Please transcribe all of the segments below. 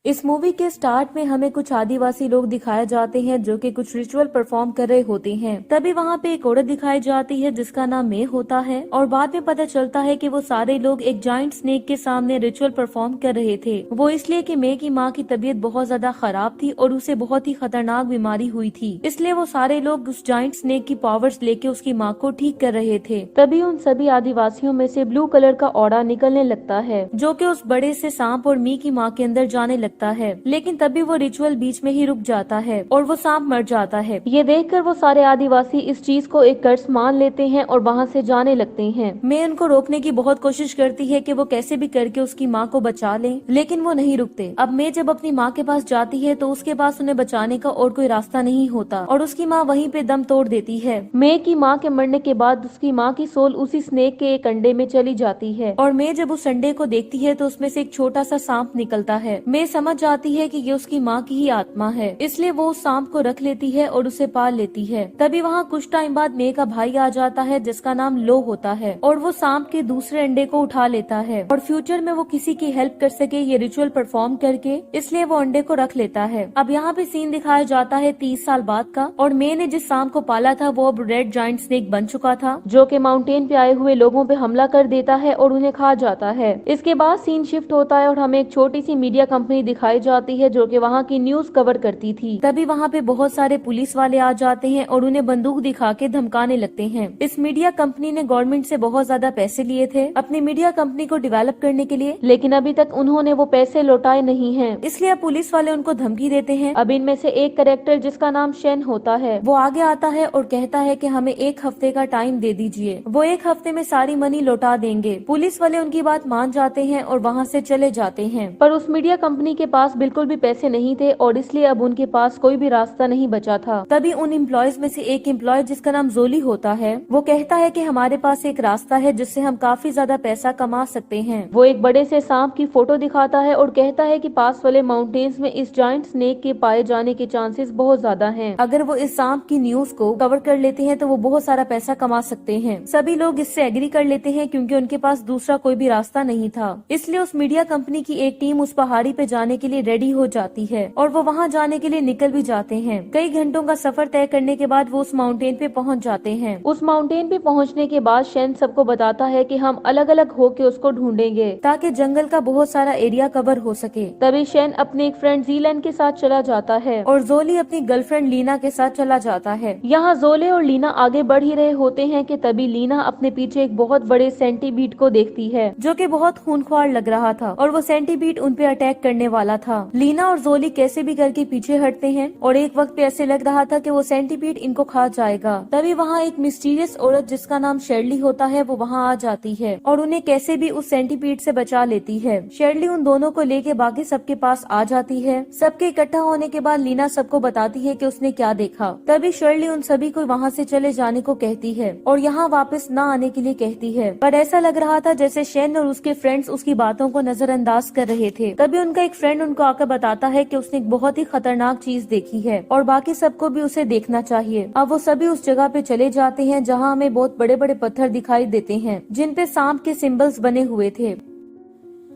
इस मूवी के स्टार्ट में हमें कुछ आदिवासी लोग दिखाए जाते हैं जो कि कुछ रिचुअल परफॉर्म कर रहे होते हैं। तभी वहाँ पे एक औरत दिखाई जाती है जिसका नाम मे होता है और बाद में पता चलता है कि वो सारे लोग एक जाइंट स्नेक के सामने रिचुअल परफॉर्म कर रहे थे। वो इसलिए कि मे की माँ की तबीयत बहुत ज्यादा खराब थी और उसे बहुत ही खतरनाक बीमारी हुई थी, इसलिए वो सारे लोग उस जाइंट स्नेक की पावर्स लेके उसकी माँ को ठीक कर रहे थे। तभी उन सभी आदिवासियों में से ब्लू कलर का औड़ा निकलने लगता है जो कि उस बड़े से सांप और मी की माँ के अंदर जाने लगता है। लेकिन तभी वो रिचुअल बीच में ही रुक जाता है और वो सांप मर जाता है। ये देखकर वो सारे आदिवासी इस चीज को एक कर्स मान लेते हैं और वहाँ से जाने लगते हैं। मैं उनको रोकने की बहुत कोशिश करती है कि वो कैसे भी करके उसकी माँ को बचा ले, लेकिन वो नहीं रुकते। अब मैं जब अपनी माँ के पास जाती है तो उसके पास उन्हें बचाने का और कोई रास्ता नहीं होता और उसकी माँ वहीं पे दम तोड़ देती है। मैं की माँ के मरने के बाद उसकी माँ की सोल उसी स्नेक के एक अंडे में चली जाती है और मैं जब उस अंडे को देखती है तो उसमें से एक छोटा सा सांप निकलता है। मैं समझ जाती है कि ये उसकी माँ की ही आत्मा है, इसलिए वो उस सांप को रख लेती है और उसे पाल लेती है। तभी वहाँ कुछ टाइम बाद मे का भाई आ जाता है जिसका नाम लो होता है और वो सांप के दूसरे अंडे को उठा लेता है और फ्यूचर में वो किसी की हेल्प कर सके ये रिचुअल परफॉर्म करके, इसलिए वो अंडे को रख लेता है। अब यहाँ पे सीन दिखाया जाता है 30 साल बाद का और मे ने जिस सांप को पाला था वो अब रेड जाइंट स्नेक बन चुका था जो कि माउंटेन पे आए हुए लोगों पे हमला कर देता है और उन्हें खा जाता है। इसके बाद सीन शिफ्ट होता है और हमें एक छोटी सी मीडिया कंपनी दिखाई जाती है जो कि वहाँ की न्यूज कवर करती थी। तभी वहाँ पे बहुत सारे पुलिस वाले आ जाते हैं और उन्हें बंदूक दिखा के धमकाने लगते हैं। इस मीडिया कंपनी ने गवर्नमेंट से बहुत ज्यादा पैसे लिए थे अपनी मीडिया कंपनी को डेवलप करने के लिए, लेकिन अभी तक उन्होंने वो पैसे लौटाए नहीं हैं। इसलिए अब पुलिस वाले उनको धमकी देते हैं। अब इनमें से एक कैरेक्टर जिसका नाम शेन होता है वो आगे आता है और कहता है कि हमें 1 हफ्ते का टाइम दे दीजिए, वो 1 हफ्ते में सारी मनी लौटा देंगे। पुलिस वाले उनकी बात मान जाते हैं और वहाँ से चले जाते हैं, पर उस मीडिया कंपनी के पास बिल्कुल भी पैसे नहीं थे और इसलिए अब उनके पास कोई भी रास्ता नहीं बचा था। तभी उन एम्प्लॉयज में से एक एम्प्लॉय जिसका नाम जोली होता है वो कहता है कि हमारे पास एक रास्ता है जिससे हम काफी ज्यादा पैसा कमा सकते हैं। वो एक बड़े से सांप की फोटो दिखाता है और कहता है कि पास वाले माउंटेन्स में इस जाइंट स्नेक के पाए जाने के चांसेस बहुत ज्यादा हैं। अगर वो इस सांप की न्यूज को कवर कर लेते हैं तो वो बहुत सारा पैसा कमा सकते हैं। सभी लोग इससे एग्री कर लेते हैं क्योंकि उनके पास दूसरा कोई भी रास्ता नहीं था। इसलिए उस मीडिया कंपनी की एक टीम उस पहाड़ी पे जाने के लिए रेडी हो जाती है और वो वहाँ जाने के लिए निकल भी जाते हैं। कई घंटों का सफर तय करने के बाद वो उस माउंटेन पे पहुँच जाते हैं। उस माउंटेन पे पहुँचने के बाद शेन सबको बताता है कि हम अलग अलग होके उसको ढूंढेंगे ताकि जंगल का बहुत सारा एरिया कवर हो सके। तभी शेन अपने एक फ्रेंड जीलन के साथ चला जाता है और जोली अपनी गर्लफ्रेंड लीना के साथ चला जाता है। यहाँ जोले और लीना आगे बढ़ ही रहे होते हैं कि तभी लीना अपने पीछे एक बहुत बड़े सेंटीबीट को देखती है जो कि बहुत खूंखार लग रहा था और वो सेंटीबीट उन पे अटैक करने वाला था। लीना और जोली कैसे भी करके पीछे हटते हैं और एक वक्त पे ऐसे लग रहा था कि वो सेंटीबीट इनको खा जाएगा। तभी वहाँ एक मिस्टीरियस औरत जिसका नाम शेरली होता है वो वहाँ आ जाती है और उन्हें कैसे भी उस सेंटीपीड से बचा लेती है। शेरली उन दोनों को लेके बाकी सबके पास आ जाती है। सबके इकट्ठा होने के बाद लीना सबको बताती है कि उसने क्या देखा। तभी शेरली उन सभी को वहाँ से चले जाने को कहती है और यहाँ वापस न आने के लिए कहती है, पर ऐसा लग रहा था जैसे शेन और उसके फ्रेंड्स उसकी बातों को नजरअंदाज कर रहे थे। तभी उनका एक फ्रेंड उनको आकर बताता है कि उसने एक बहुत ही खतरनाक चीज देखी है और बाकी सबको भी उसे देखना चाहिए। अब वो सभी उस जगह पे चले जाते हैं जहाँ हमें बहुत बड़े बड़े पत्थर दिखाई देते हैं जिन पे सांप के सिंबल्स बने हुए थे,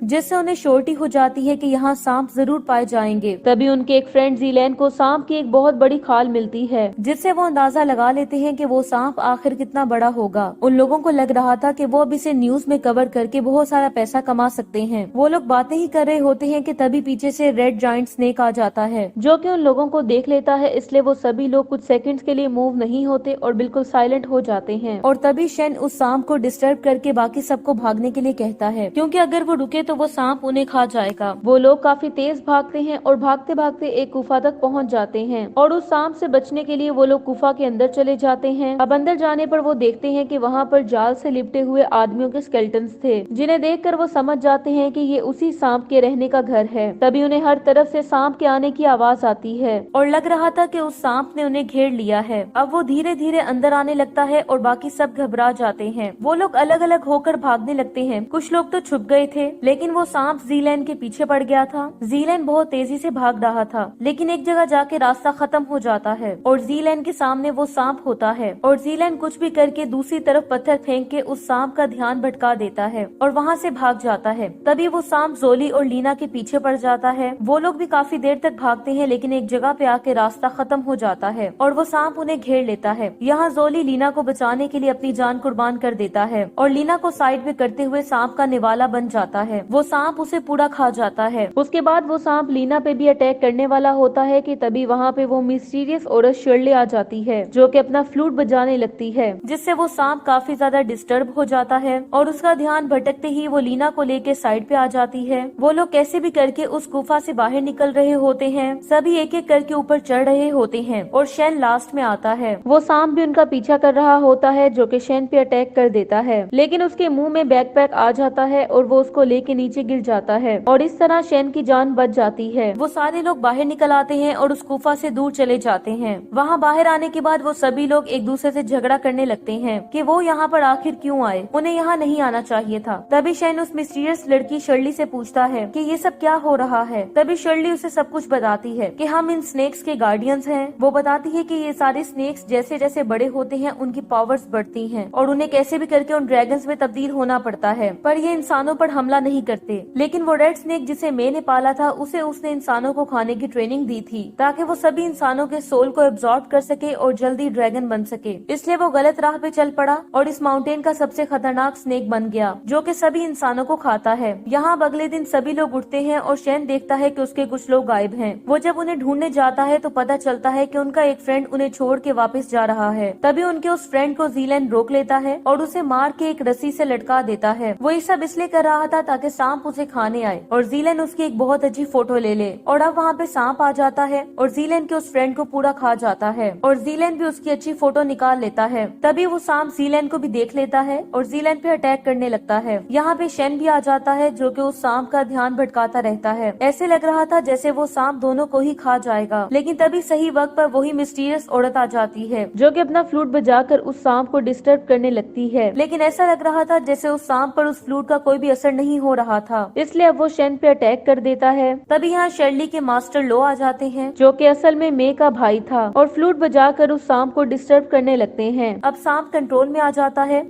जिससे उन्हें श्योरिटी हो जाती है कि यहाँ सांप जरूर पाए जाएंगे। तभी उनके एक फ्रेंड जीलैन को सांप की एक बहुत बड़ी खाल मिलती है जिससे वो अंदाजा लगा लेते हैं कि वो सांप आखिर कितना बड़ा होगा। उन लोगों को लग रहा था कि वो अब इसे न्यूज में कवर करके बहुत सारा पैसा कमा सकते हैं। वो लोग बातें ही कर रहे होते हैं कि तभी पीछे से रेड जाइंट स्नेक आ जाता है जो कि उन लोगों को देख लेता है, इसलिए वो सभी लोग कुछ सेकंड्स के लिए मूव नहीं होते और बिल्कुल साइलेंट हो जाते हैं। और तभी शेन उस सांप को डिस्टर्ब करके बाकी सबको भागने के लिए कहता है क्योंकि अगर वो रुके तो वो सांप उन्हें खा जाएगा। वो लोग काफी तेज भागते हैं और भागते भागते एक गुफा तक पहुंच जाते हैं और उस सांप से बचने के लिए वो लोग गुफा के अंदर चले जाते हैं। अब अंदर जाने पर वो देखते हैं कि वहाँ पर जाल से लिपटे हुए आदमियों के स्केलेटन्स थे जिन्हें देखकर वो समझ जाते हैं कि ये उसी सांप के रहने का घर है। तभी उन्हें हर तरफ से सांप के आने की आवाज आती है और लग रहा था कि उस सांप ने उन्हें घेर लिया है। अब वो धीरे धीरे अंदर आने लगता है और बाकी सब घबरा जाते हैं। वो लोग अलग अलग होकर भागने लगते हैं। कुछ लोग तो छुप गए थे लेकिन वो सांप जीलैन के पीछे पड़ गया था। जीलैन बहुत तेजी से भाग रहा था, लेकिन एक जगह जाके रास्ता खत्म हो जाता है और जीलैन के सामने वो सांप होता है और जीलैन कुछ भी करके दूसरी तरफ पत्थर फेंक के उस सांप का ध्यान भटका देता है और वहाँ से भाग जाता है। तभी वो सांप जोली और लीना के पीछे पड़ जाता है। वो लोग भी काफी देर तक भागते हैं, लेकिन एक जगह पे आके रास्ता खत्म हो जाता है और वो सांप उन्हें घेर लेता है। यहाँ जोली लीना को बचाने के लिए अपनी जान कुर्बान कर देता है और लीना को साइड में करते हुए सांप का निवाला बन जाता है। वो सांप उसे पूरा खा जाता है। उसके बाद वो सांप लीना पे भी अटैक करने वाला होता है कि तभी वहाँ पे वो मिस्टीरियस औरत शर्ले आ जाती है, जो कि अपना फ्लूट बजाने लगती है, जिससे वो सांप काफी ज्यादा डिस्टर्ब हो जाता है और उसका ध्यान भटकते ही वो लीना को लेके साइड पे आ जाती है। वो लोग कैसे भी करके उस गुफा से बाहर निकल रहे होते हैं। सभी एक एक करके ऊपर चढ़ रहे होते हैं और शेन लास्ट में आता है। वो सांप भी उनका पीछा कर रहा होता है, जो कि शेन पे अटैक कर देता है, लेकिन उसके मुंह में बैकपैक आ जाता है और वो उसको लेके नीचे गिर जाता है और इस तरह शेन की जान बच जाती है। वो सारे लोग बाहर निकल आते हैं और उस गुफा से दूर चले जाते हैं। वहाँ बाहर आने के बाद वो सभी लोग एक दूसरे से झगड़ा करने लगते हैं कि वो यहाँ पर आखिर क्यों आए, उन्हें यहाँ नहीं आना चाहिए था। तभी शेन उस मिस्टीरियस लड़की शर्ली से पूछता है कि ये सब क्या हो रहा है। तभी शर्ली उसे सब कुछ बताती है कि हम इन स्नेक्स के गार्डियंस हैं। वो बताती है कि ये सारे स्नेक्स जैसे जैसे बड़े होते हैं उनकी पावर्स बढ़ती हैं और उन्हें कैसे भी करके उन ड्रैगन्स में तब्दील होना पड़ता है, पर ये इंसानों पर हमला नहीं करते। लेकिन वो रेड स्नेक जिसे मे ने पाला था उसे उसने इंसानों को खाने की ट्रेनिंग दी थी ताकि वो सभी इंसानों के सोल को एब्जॉर्ब कर सके और जल्दी ड्रैगन बन सके। इसलिए वो गलत राह पे चल पड़ा और इस माउंटेन का सबसे खतरनाक स्नेक बन गया, जो कि सभी इंसानों को खाता है। यहाँ अगले दिन सभी लोग उठते हैं और शेन देखता है कि उसके कुछ लोग गायब हैं। वो जब उन्हें ढूंढने जाता है तो पता चलता है कि उनका एक फ्रेंड उन्हें छोड़ के वापस जा रहा है। तभी उनके उस फ्रेंड को जीलैन रोक लेता है और उसे मार के एक रस्सी से लटका देता है। वो ये सब इसलिए कर रहा था ताकि सांप उसे खाने आए और जीलैन उसकी एक बहुत अच्छी फोटो ले ले। और अब वहाँ पे सांप आ जाता है और जीलैन के उस फ्रेंड को पूरा खा जाता है और जीलैन भी उसकी अच्छी फोटो निकाल लेता है। तभी वो सांप जीलैन को भी देख लेता है और जीलैन पे अटैक करने लगता है। यहाँ पे शेन भी आ जाता है, जो कि उस सांप का ध्यान भटकाता रहता है। ऐसे लग रहा था जैसे वो सांप दोनों को ही खा जाएगा, लेकिन तभी सही वक्त पर वही मिस्टीरियस औरत आ जाती है, जो कि अपना फ्लूट बजाकर उस सांप को डिस्टर्ब करने लगती है। लेकिन ऐसा लग रहा था जैसे उस सांप पर उस फ्लूट का कोई भी असर नहीं हो रहा था, इसलिए अब वो शेन पे अटैक कर देता है। तभी यहाँ शर्ली के मास्टर लो आ जाते हैं, जो कि असल में मे का भाई था, और फ्लूट बजाकर उस सांप को डिस्टर्ब करने लगते हैं। अब सांप कंट्रोल में आ जाता है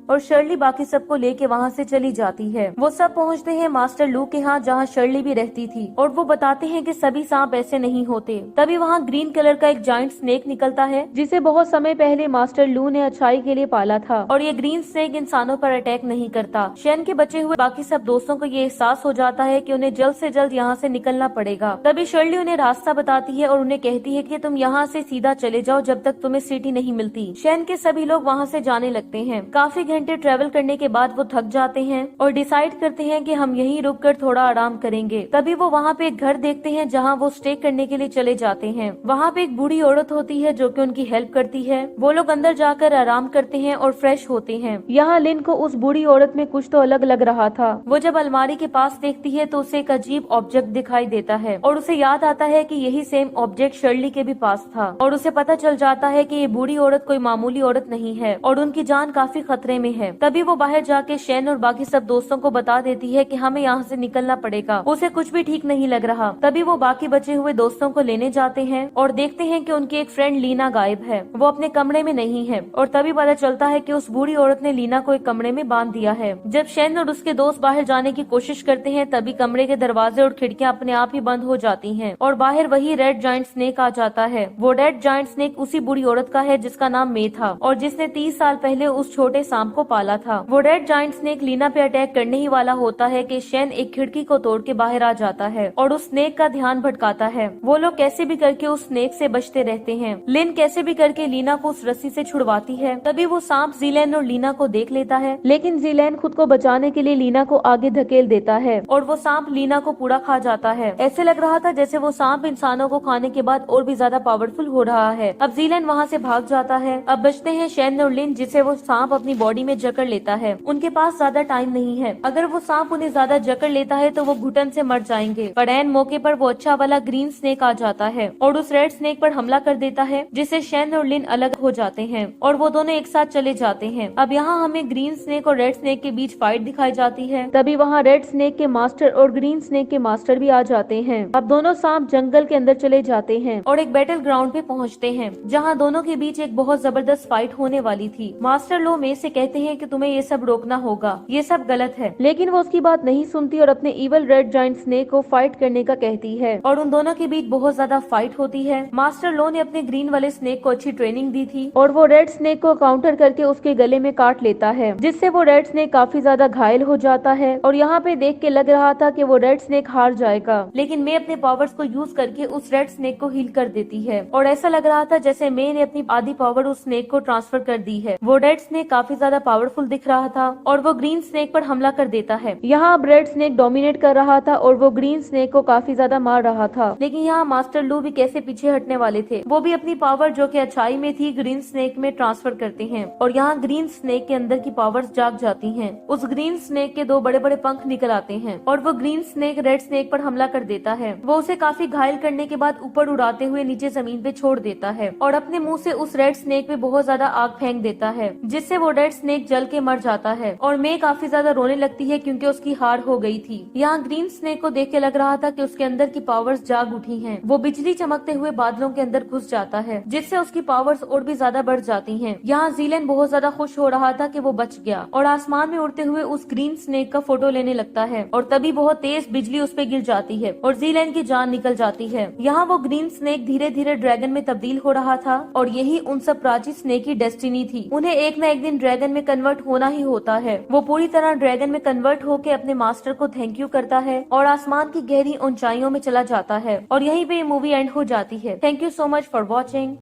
और शर्ली बाकी सबको लेके वहाँ से चली जाती है। वो सब पहुँचते हैं मास्टर लू के यहाँ, जहाँ शर्ली भी रहती थी, और वो बताते हैं कि सभी सांप ऐसे नहीं होते। तभी वहाँ ग्रीन कलर का एक जाइंट स्नेक निकलता है, जिसे बहुत समय पहले मास्टर लू ने अच्छाई के लिए पाला था, और ये ग्रीन स्नेक इंसानों पर अटैक नहीं करता। शेन के बचे हुए बाकी सब दोस्तों को ये एहसास हो जाता है कि उन्हें जल्द से जल्द यहाँ से निकलना पड़ेगा। तभी शर्ली उन्हें रास्ता बताती है और उन्हें कहती है कि तुम यहाँ से सीधा चले जाओ जब तक तुम्हें सिटी नहीं मिलती। शेन के सभी लोग वहाँ से जाने लगते हैं। काफी घंटे ट्रेवल करने के बाद वो थक जाते हैं और डिसाइड करते हैं कि हम यहीं रुककर थोड़ा आराम करेंगे। तभी वो वहाँ पे एक घर देखते हैं जहाँ वो स्टे करने के लिए चले जाते हैं। वहाँ पे एक बूढ़ी औरत होती है जो कि उनकी हेल्प करती है। वो लोग अंदर जाकर आराम करते हैं और फ्रेश होते हैं। यहाँ लिन को उस बूढ़ी औरत में कुछ तो अलग लग रहा था। वो जब अलमारी के पास देखती है तो उसे एक अजीब ऑब्जेक्ट दिखाई देता है और उसे याद आता है कि यही सेम ऑब्जेक्ट शर्ली के भी पास था, और उसे पता चल जाता है कि ये बूढ़ी औरत कोई मामूली औरत नहीं है और उनकी जान काफी खतरे में है। तभी वो बाहर जाके शेन और बाकी सब दोस्तों को बता देती है कि हमें यहाँ से निकलना पड़ेगा। उसे कुछ भी ठीक नहीं लग रहा। तभी वो बाकी बचे हुए दोस्तों को लेने जाते हैं और देखते हैं कि उनकी एक फ्रेंड लीना गायब है, वो अपने कमरे में नहीं है। और तभी पता चलता है कि उस बूढ़ी औरत ने लीना को एक कमरे में बांध दिया है। जब शेन और उसके दोस्त बाहर जाने की कोशिश करते हैं तभी कमरे के दरवाजे और खिड़कियां अपने आप ही बंद हो जाती हैं और बाहर वही रेड जाइंट स्नेक आ जाता है। वो रेड जाइंट स्नेक उसी बूढ़ी औरत का है जिसका नाम मे था और जिसने 30 साल पहले उस छोटे सांप को पाला था। वो रेड जाइंट स्नेक लीना पे अटैक करने ही वाला होता है कि शेन एक खिड़की को तोड़ के बाहर आ जाता है और उस स्नेक का ध्यान भटकाता है। वो लोग कैसे भी करके उस स्नेक से बचते रहते हैं। लिन कैसे भी करके लीना को उस रस्सी से छुड़वाती है। तभी वो सांप जीलैन और लीना को देख लेता है, लेकिन जीलैन खुद को बचाने के लिए लीना को आगे धकेल देता है और वो सांप लीना को पूरा खा जाता है। ऐसे लग रहा था जैसे वो सांप इंसानों को खाने के बाद और भी ज्यादा पावरफुल हो रहा है। अब जीलैन वहाँ से भाग जाता है। अब बचते हैं शेन और लिन, जिसे वो सांप अपनी बॉडी बॉडी में जकड़ लेता है। उनके पास ज्यादा टाइम नहीं है, अगर वो सांप उन्हें ज्यादा जकड़ लेता है तो वो घुटन से मर जाएंगे। पर ऐन मौके पर वो अच्छा वाला ग्रीन स्नेक आ जाता है और उस रेड स्नेक पर हमला कर देता है, जिससे शैन और लिन अलग हो जाते हैं और वो दोनों एक साथ चले जाते हैं। अब यहाँ हमें ग्रीन स्नेक और रेड स्नेक के बीच फाइट दिखाई जाती है। तभी वहाँ रेड स्नेक के मास्टर और ग्रीन स्नेक के मास्टर भी आ जाते हैं। अब दोनों सांप जंगल के अंदर चले जाते हैं और एक बैटल ग्राउंड पे पहुँचते हैं, जहाँ दोनों के बीच एक बहुत जबरदस्त फाइट होने वाली थी। मास्टर लो मे से कहते हैं कि तुम्हें ये सब रोकना होगा, ये सब गलत है, लेकिन वो उसकी बात नहीं सुनती और अपने इवल रेड जायंट स्नेक को फाइट करने का कहती है और उन दोनों के बीच बहुत ज्यादा फाइट होती है। मास्टर लो ने अपने ग्रीन वाले स्नेक को अच्छी ट्रेनिंग दी थी और वो रेड स्नेक को काउंटर करके उसके गले में काट लेता है, जिससे वो रेड स्नेक काफी ज्यादा घायल हो जाता है। और यहाँ पे देख के लग रहा था कि वो रेड स्नेक हार जाएगा, लेकिन मे अपने पावर्स को यूज करके उस रेड स्नेक को हील कर देती है और ऐसा लग रहा था जैसे मे ने अपनी आधी पावर उस स्नेक को ट्रांसफर कर दी है। वो रेड स्नेक काफी ज्यादा पावरफुल दिख रहा था और वो ग्रीन स्नेक पर हमला कर देता है। यहाँ अब रेड स्नेक डोमिनेट कर रहा था और वो ग्रीन स्नेक को काफी ज्यादा मार रहा था, लेकिन यहाँ मास्टर लू भी कैसे पीछे हटने वाले थे। वो भी अपनी पावर जो कि अच्छाई में थी ग्रीन स्नेक में ट्रांसफर करते हैं और यहाँ ग्रीन स्नेक के अंदर की पावर्स जाग जाती हैं। उस ग्रीन स्नेक के दो बड़े बड़े पंख निकल आते हैं और वो ग्रीन स्नेक रेड स्नेक पर हमला कर देता है। वो उसे काफी घायल करने के बाद ऊपर उड़ाते हुए नीचे जमीन पे छोड़ देता है और अपने मुंह से उस रेड स्नेक पे बहुत ज्यादा आग फेंक देता है, जिससे वो रेड स्नेक जल के मर जाता है और मे काफी ज्यादा रोने लगती है क्योंकि उसकी हार हो गई थी। यहाँ ग्रीन स्नेक को देख के लग रहा था कि उसके अंदर की पावर्स जाग उठी हैं। वो बिजली चमकते हुए बादलों के अंदर घुस जाता है, जिससे उसकी पावर्स और भी ज्यादा बढ़ जाती हैं। यहाँ जीलन बहुत ज्यादा खुश हो रहा था कि वो बच गया और आसमान में उड़ते हुए उस ग्रीन स्नेक का फोटो लेने लगता है और तभी बहुत तेज बिजली उस पे गिर जाती है और जीलन की जान निकल जाती है। यहाँ वो ग्रीन स्नेक धीरे धीरे ड्रैगन में तब्दील हो रहा था और यही उन सब प्राची स्नेक की डेस्टिनी थी। उन्हें एक न एक दिन ड्रैगन में कन्वर्ट होना ही होता है। वो पूरी तरह ड्रैगन में कन्वर्ट होकर अपने मास्टर को थैंक यू करता है और आसमान की गहरी ऊंचाइयों में चला जाता है और यहीं पे मूवी एंड हो जाती है। Thank you so much for watching.